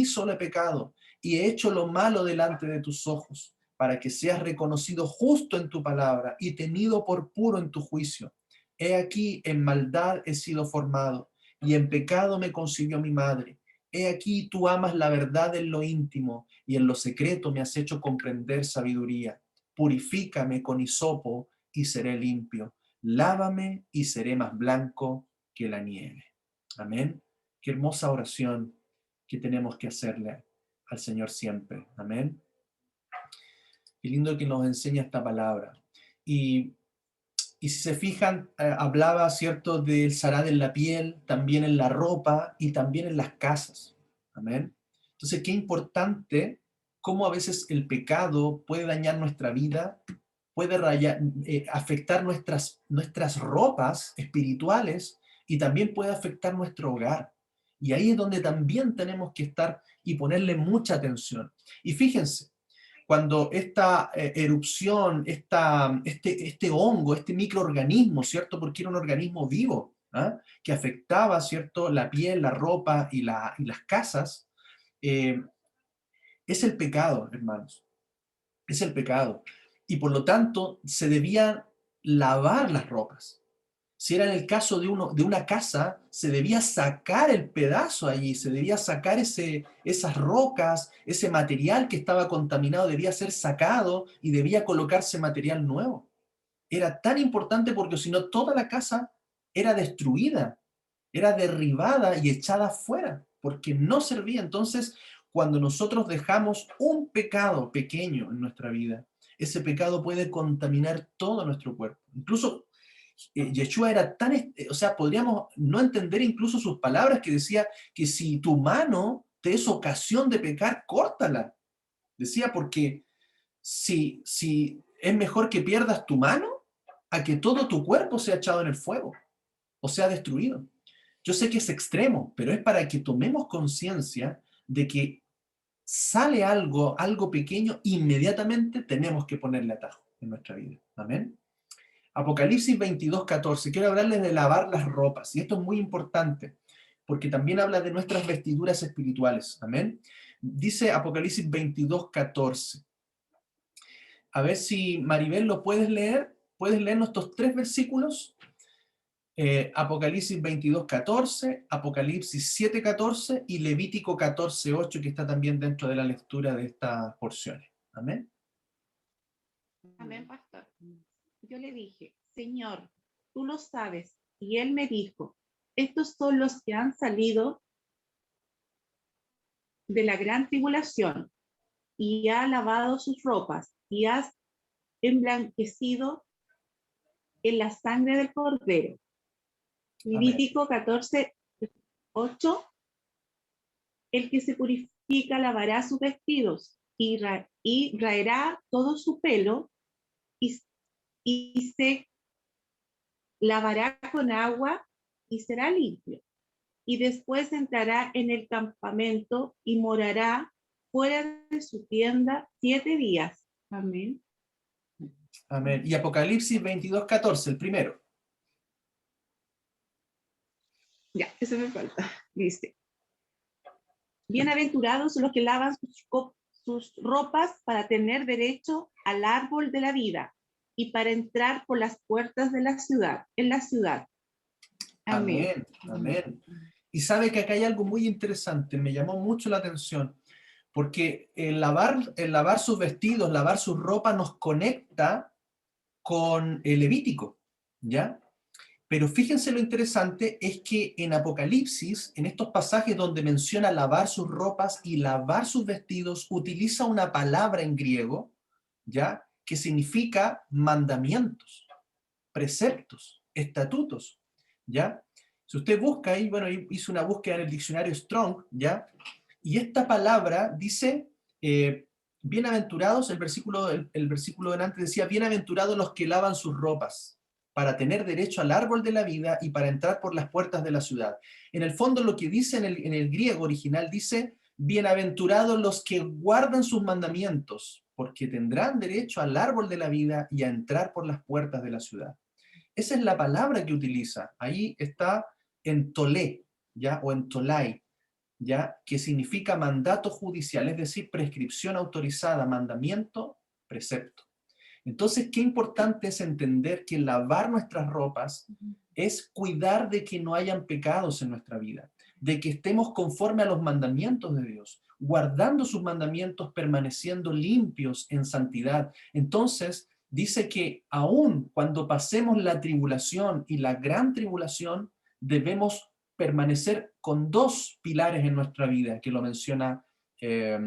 [SPEAKER 1] solo he pecado y he hecho lo malo delante de tus ojos, para que seas reconocido justo en tu palabra y tenido por puro en tu juicio. He aquí, en maldad he sido formado, y en pecado me concibió mi madre. He aquí, tú amas la verdad en lo íntimo, y en lo secreto me has hecho comprender sabiduría. Purifícame con hisopo, y seré limpio. Lávame, y seré más blanco que la nieve. Amén. Qué hermosa oración que tenemos que hacerle al Señor siempre. Amén. Qué lindo que nos enseña esta palabra. Y si se fijan, hablaba, ¿cierto?, del sarad en la piel, también en la ropa y también en las casas. Amén. Entonces, qué importante cómo a veces el pecado puede dañar nuestra vida, puede afectar nuestras ropas espirituales y también puede afectar nuestro hogar. Y ahí es donde también tenemos que estar y ponerle mucha atención. Y fíjense, cuando esta erupción, este hongo, este microorganismo, ¿cierto? Porque era un organismo vivo, ¿ah? Que afectaba, ¿cierto?, la piel, la ropa y las casas, eh, es el pecado, hermanos, es el pecado. Y por lo tanto, se debían lavar las ropas. Si era en el caso de una casa, se debía sacar el pedazo allí, se debía sacar esas rocas, ese material que estaba contaminado, debía ser sacado y debía colocarse material nuevo. Era tan importante porque si no, toda la casa era destruida, era derribada y echada fuera, porque no servía. Entonces, cuando nosotros dejamos un pecado pequeño en nuestra vida, ese pecado puede contaminar todo nuestro cuerpo. Incluso Yeshua era tan, o sea, podríamos no entender incluso sus palabras que decía que si tu mano te es ocasión de pecar, córtala. Decía porque si es mejor que pierdas tu mano a que todo tu cuerpo sea echado en el fuego o sea destruido. Yo sé que es extremo, pero es para que tomemos conciencia de que sale algo pequeño, inmediatamente tenemos que ponerle atajo en nuestra vida. Amén. Apocalipsis 22:14. Quiero hablarles de lavar las ropas. Y esto es muy importante, porque también habla de nuestras vestiduras espirituales. Amén. Dice Apocalipsis 22:14. A ver si, Maribel, lo puedes leer. ¿Puedes leernos estos 3 versículos? Apocalipsis 22:14, Apocalipsis 7:14 y Levítico 14:8, que está también dentro de la lectura de estas porciones. Amén.
[SPEAKER 4] Amén, pastor. Yo le dije, Señor, tú lo sabes. Y él me dijo, estos son los que han salido de la gran tribulación y ha lavado sus ropas y has emblanquecido en la sangre del cordero. Levítico 14:8, el que se purifica lavará sus vestidos y raerá todo su pelo y se lavará con agua y será limpio. Y después entrará en el campamento y morará fuera de su tienda 7 días. Amén.
[SPEAKER 1] Amén. Y Apocalipsis 22:14, el primero.
[SPEAKER 4] Ya, eso me falta. Dice, Bienaventurados los que lavan sus ropas para tener derecho al árbol de la vida y para entrar por las puertas de la ciudad, en la ciudad. Amén.
[SPEAKER 1] Amén, amén. Y sabe que acá hay algo muy interesante, me llamó mucho la atención, porque el lavar sus vestidos, lavar sus ropas nos conecta con el Levítico, ¿ya? Pero fíjense lo interesante es que en Apocalipsis, en estos pasajes donde menciona lavar sus ropas y lavar sus vestidos, utiliza una palabra en griego, ¿ya? Que significa mandamientos, preceptos, estatutos, ¿ya? Si usted busca ahí, bueno, hice una búsqueda en el diccionario Strong, ¿ya? Y esta palabra dice, bienaventurados, el versículo delante decía, bienaventurados los que lavan sus ropas, para tener derecho al árbol de la vida y para entrar por las puertas de la ciudad. En el fondo lo que dice en el griego original dice, bienaventurados los que guardan sus mandamientos, porque tendrán derecho al árbol de la vida y a entrar por las puertas de la ciudad. Esa es la palabra que utiliza. Ahí está entolé, ¿ya? O entolai, ¿ya? Que significa mandato judicial, es decir, prescripción autorizada, mandamiento, precepto. Entonces, qué importante es entender que lavar nuestras ropas es cuidar de que no hayan pecados en nuestra vida, de que estemos conforme a los mandamientos de Dios, guardando sus mandamientos, permaneciendo limpios en santidad. Entonces, dice que aún cuando pasemos la tribulación y la gran tribulación, debemos permanecer con dos pilares en nuestra vida, que lo menciona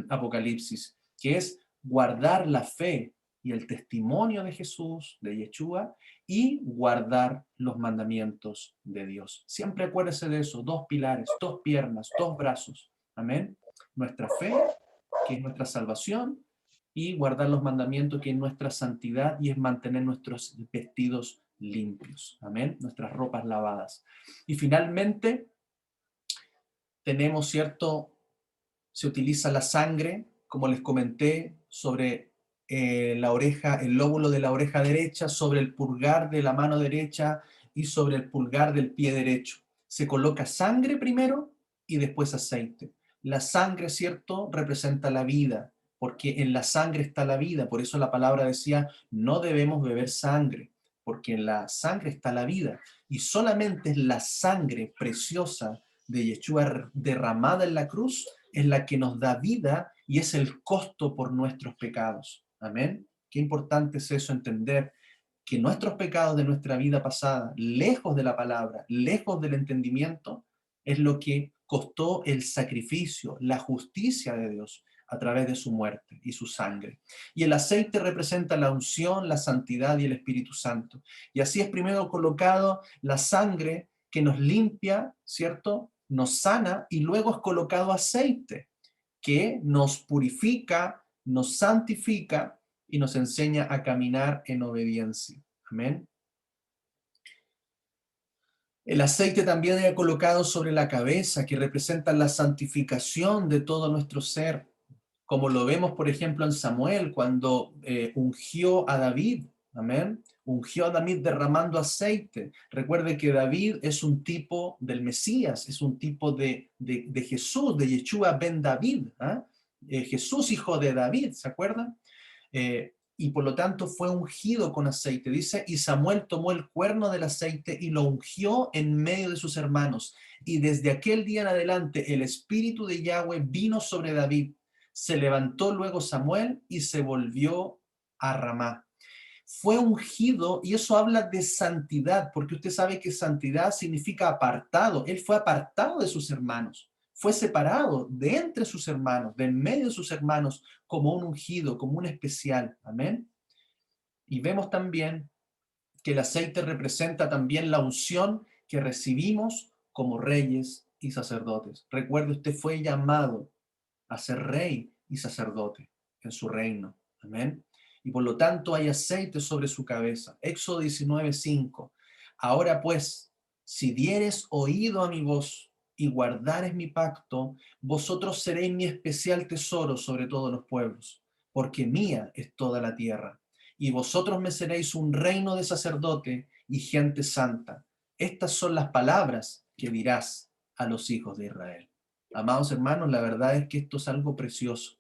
[SPEAKER 1] Apocalipsis, que es guardar la fe y el testimonio de Jesús, de Yeshua, y guardar los mandamientos de Dios. Siempre acuérdese de eso, dos pilares, dos piernas, dos brazos. Amén. Nuestra fe, que es nuestra salvación, y guardar los mandamientos, que es nuestra santidad, y es mantener nuestros vestidos limpios. Amén. Nuestras ropas lavadas. Y finalmente, tenemos, ¿cierto? Se utiliza la sangre, como les comenté, sobre la oreja, el lóbulo de la oreja derecha, sobre el pulgar de la mano derecha y sobre el pulgar del pie derecho. Se coloca sangre primero y después aceite. La sangre, ¿cierto?, representa la vida, porque en la sangre está la vida. Por eso la palabra decía, no debemos beber sangre, porque en la sangre está la vida. Y solamente es la sangre preciosa de Yeshua derramada en la cruz es la que nos da vida y es el costo por nuestros pecados. Amén. Qué importante es eso, entender que nuestros pecados de nuestra vida pasada, lejos de la palabra, lejos del entendimiento, es lo que costó el sacrificio, la justicia de Dios a través de su muerte y su sangre. Y el aceite representa la unción, la santidad y el Espíritu Santo. Y así es primero colocado la sangre que nos limpia, ¿cierto? Nos sana, y luego es colocado aceite que nos purifica, nos santifica y nos enseña a caminar en obediencia. Amén. El aceite también era colocado sobre la cabeza, que representa la santificación de todo nuestro ser, como lo vemos, por ejemplo, en Samuel, cuando ungió a David. Amén. Ungió a David derramando aceite. Recuerde que David es un tipo del Mesías, es un tipo de Jesús, de Yeshua ben David. Jesús, hijo de David, ¿se acuerdan? Y por lo tanto fue ungido con aceite. Dice, y Samuel tomó el cuerno del aceite y lo ungió en medio de sus hermanos. Y desde aquel día en adelante el espíritu de Yahweh vino sobre David. Se levantó luego Samuel y se volvió a Ramá. Fue ungido, y eso habla de santidad, porque usted sabe que santidad significa apartado. Él fue apartado de sus hermanos, fue separado de entre sus hermanos, de en medio de sus hermanos, como un ungido, como un especial. Amén. Y vemos también que el aceite representa también la unción que recibimos como reyes y sacerdotes. Recuerde, usted fue llamado a ser rey y sacerdote en su reino. Amén. Y por lo tanto hay aceite sobre su cabeza. Éxodo 19:5. Ahora pues, si dieres oído a mi voz y guardares mi pacto, vosotros seréis mi especial tesoro sobre todos los pueblos, porque mía es toda la tierra. Y vosotros me seréis un reino de sacerdote y gente santa. Estas son las palabras que dirás a los hijos de Israel. Amados hermanos, la verdad es que esto es algo precioso.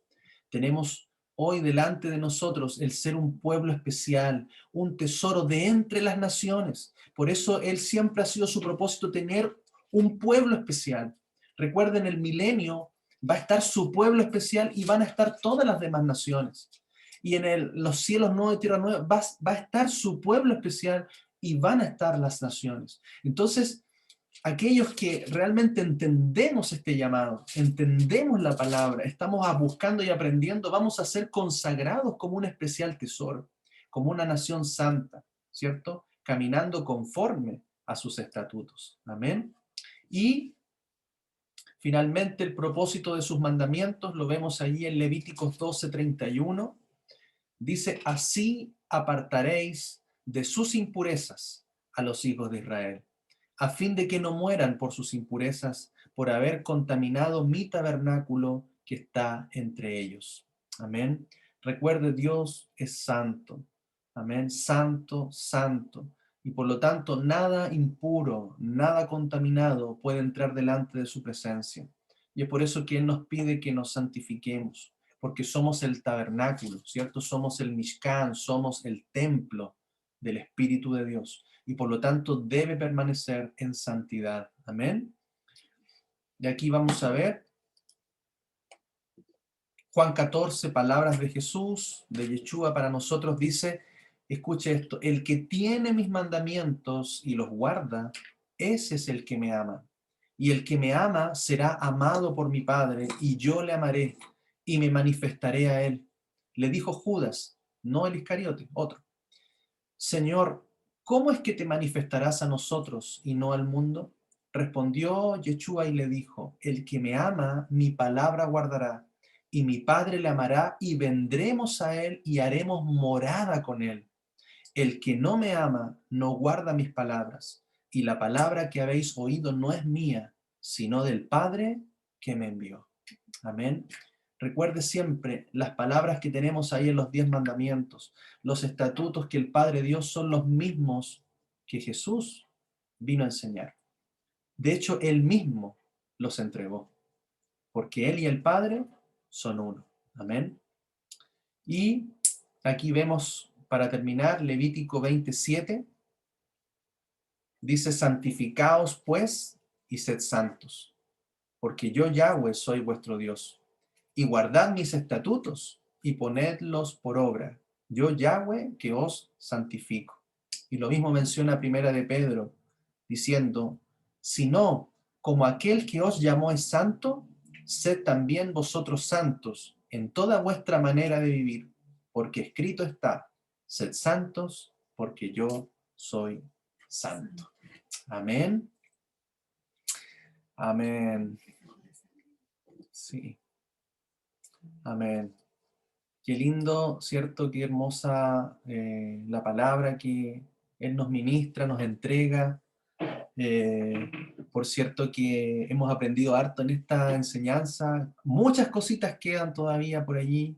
[SPEAKER 1] Tenemos hoy delante de nosotros el ser un pueblo especial, un tesoro de entre las naciones. Por eso Él siempre ha sido su propósito tener un pueblo especial. Recuerden, el milenio va a estar su pueblo especial y van a estar todas las demás naciones. Y en los cielos nuevos y tierra nueva va a estar su pueblo especial y van a estar las naciones. Entonces, aquellos que realmente entendemos este llamado, entendemos la palabra, estamos buscando y aprendiendo, vamos a ser consagrados como un especial tesoro, como una nación santa, ¿cierto? Caminando conforme a sus estatutos. Amén. Y finalmente el propósito de sus mandamientos lo vemos allí en Levíticos 12:31. Dice, así apartaréis de sus impurezas a los hijos de Israel, a fin de que no mueran por sus impurezas, por haber contaminado mi tabernáculo que está entre ellos. Amén. Recuerde, Dios es santo. Amén. Santo, santo. Y por lo tanto, nada impuro, nada contaminado puede entrar delante de su presencia. Y es por eso que Él nos pide que nos santifiquemos, porque somos el tabernáculo, ¿cierto? Somos el Mishkan, somos el templo del Espíritu de Dios. Y por lo tanto debe permanecer en santidad. Amén. De aquí vamos a ver Juan 14, palabras de Jesús, de Yeshua para nosotros, dice, escuche esto, el que tiene mis mandamientos y los guarda, ese es el que me ama. Y el que me ama será amado por mi Padre, y yo le amaré, y me manifestaré a él. Le dijo Judas, no el Iscariote, otro. Señor, ¿cómo es que te manifestarás a nosotros y no al mundo? Respondió Yeshua y le dijo, el que me ama, mi palabra guardará, y mi Padre le amará, y vendremos a él y haremos morada con él. El que no me ama, no guarda mis palabras, y la palabra que habéis oído no es mía, sino del Padre que me envió. Amén. Recuerde siempre las palabras que tenemos ahí en los 10 mandamientos, los estatutos que el Padre Dios son los mismos que Jesús vino a enseñar. De hecho, Él mismo los entregó, porque Él y el Padre son uno. Amén. Y aquí vemos, para terminar, Levítico 27, dice, santificaos pues y sed santos, porque yo Yahweh soy vuestro Dios. Y guardad mis estatutos y ponedlos por obra. Yo Yahweh que os santifico. Y lo mismo menciona Primera de Pedro, diciendo, si no, como aquel que os llamó es santo, sed también vosotros santos en toda vuestra manera de vivir, porque escrito está, sed santos, porque yo soy santo. Amén. Amén. Sí. Amén. Qué lindo, ¿cierto? Qué hermosa la palabra que Él nos ministra, nos entrega. Por cierto que hemos aprendido harto en esta enseñanza. Muchas cositas quedan todavía por allí.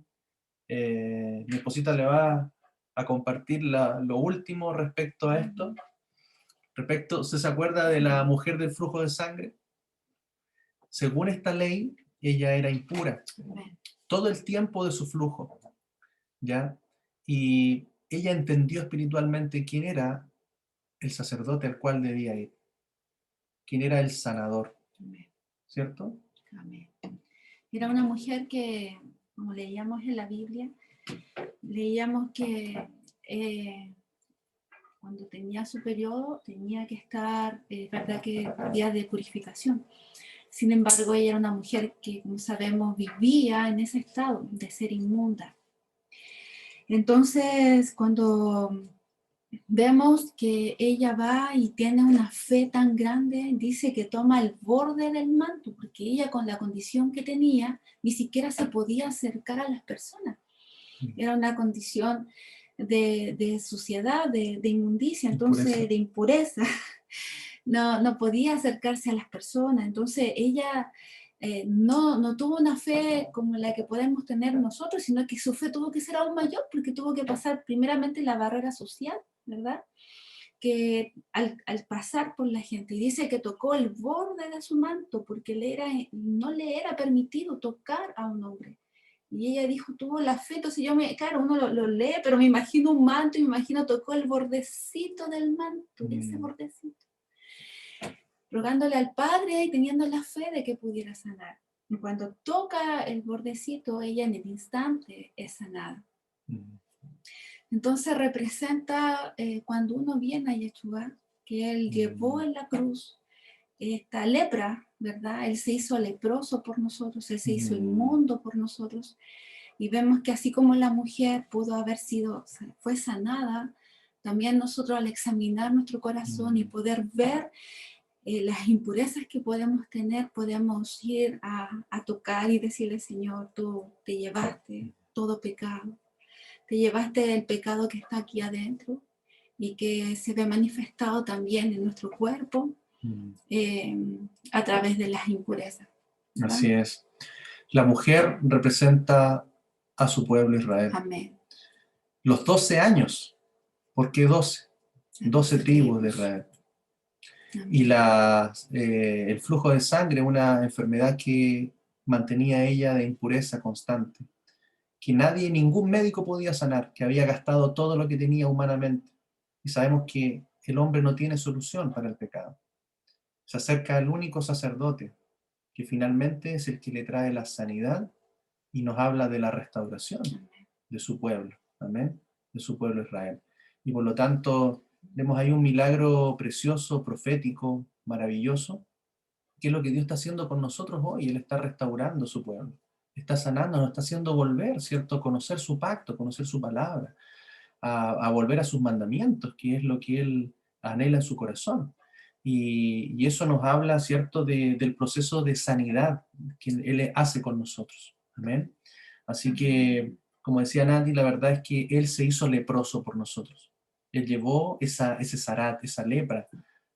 [SPEAKER 1] Mi esposita le va a compartir lo último respecto a esto. ¿Usted se acuerda de la mujer del flujo de sangre? Según esta ley, ella era impura todo el tiempo de su flujo, ¿ya? Y ella entendió espiritualmente quién era el sacerdote al cual debía ir, quién era el sanador, ¿cierto?
[SPEAKER 5] Amén. Era una mujer que, como leíamos en la Biblia, leíamos que cuando tenía su periodo tenía que estar, verdad que días de purificación. Sin embargo, ella era una mujer que, como sabemos, vivía en ese estado de ser inmunda. Entonces, cuando vemos que ella va y tiene una fe tan grande, dice que toma el borde del manto, porque ella con la condición que tenía, ni siquiera se podía acercar a las personas. Era una condición de suciedad, de inmundicia, entonces de impureza. No podía acercarse a las personas. Entonces ella no tuvo una fe como la que podemos tener nosotros, sino que su fe tuvo que ser aún mayor, porque tuvo que pasar primeramente la barrera social, ¿verdad? porque al pasar por la gente, y dice que tocó el borde de su manto, porque no le era permitido tocar a un hombre. Y ella dijo, tuvo la fe, entonces claro, uno lo lee, pero me imagino un manto y me imagino tocó el bordecito del manto, de ese bordecito, rogándole al Padre y teniendo la fe de que pudiera sanar. Y cuando toca el bordecito, ella en el instante es sanada. Entonces representa cuando uno viene a Yeshua, que Él llevó en la cruz esta lepra, ¿verdad? Él se hizo leproso por nosotros, Él se hizo inmundo por nosotros. Y vemos que así como la mujer fue sanada, también nosotros al examinar nuestro corazón y poder ver las impurezas que podemos tener, podemos ir a tocar y decirle, Señor, tú te llevaste todo pecado. Te llevaste el pecado que está aquí adentro y que se ve manifestado también en nuestro cuerpo a través de las impurezas. ¿Verdad?
[SPEAKER 1] Así es. La mujer representa a su pueblo Israel.
[SPEAKER 5] Amén.
[SPEAKER 1] Los 12 años. ¿Por qué 12? 12 tribus de Israel.
[SPEAKER 5] Amén.
[SPEAKER 1] Y el flujo de sangre, una enfermedad que mantenía ella de impureza constante, que ningún médico podía sanar, que había gastado todo lo que tenía humanamente. Y sabemos que el hombre no tiene solución para el pecado. Se acerca al único sacerdote, que finalmente es el que le trae la sanidad y nos habla de la restauración de su pueblo, amén, de su pueblo Israel. Y por lo tanto, vemos ahí un milagro precioso, profético, maravilloso, que es lo que Dios está haciendo con nosotros hoy. Él está restaurando su pueblo, está sanando, nos está haciendo volver, ¿cierto? Conocer su pacto, conocer su palabra, a volver a sus mandamientos, que es lo que Él anhela en su corazón. Y eso nos habla, ¿cierto?, del proceso de sanidad que Él hace con nosotros. Amén. Así que, como decía Nandi, la verdad es que Él se hizo leproso por nosotros. Él llevó ese zarat, esa lepra.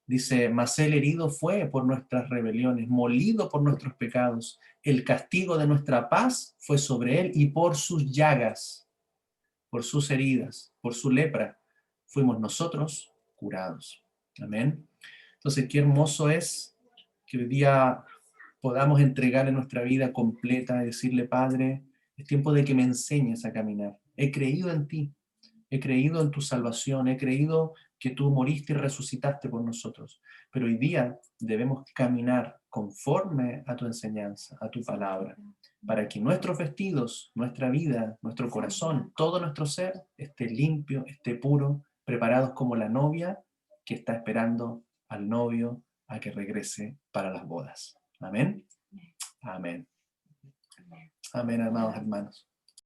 [SPEAKER 1] Dice, mas Él herido fue por nuestras rebeliones, molido por nuestros pecados. El castigo de nuestra paz fue sobre Él y por sus llagas, por sus heridas, por su lepra, fuimos nosotros curados. Amén. Entonces, qué hermoso es que hoy día podamos entregar en nuestra vida completa y decirle, Padre, es tiempo de que me enseñes a caminar. He creído en ti, he creído en tu salvación, he creído que tú moriste y resucitaste por nosotros. Pero hoy día debemos caminar conforme a tu enseñanza, a tu palabra, para que nuestros vestidos, nuestra vida, nuestro corazón, todo nuestro ser esté limpio, esté puro, preparados como la novia que está esperando al novio a que regrese para las bodas. Amén. Amén. Amén, amados hermanos.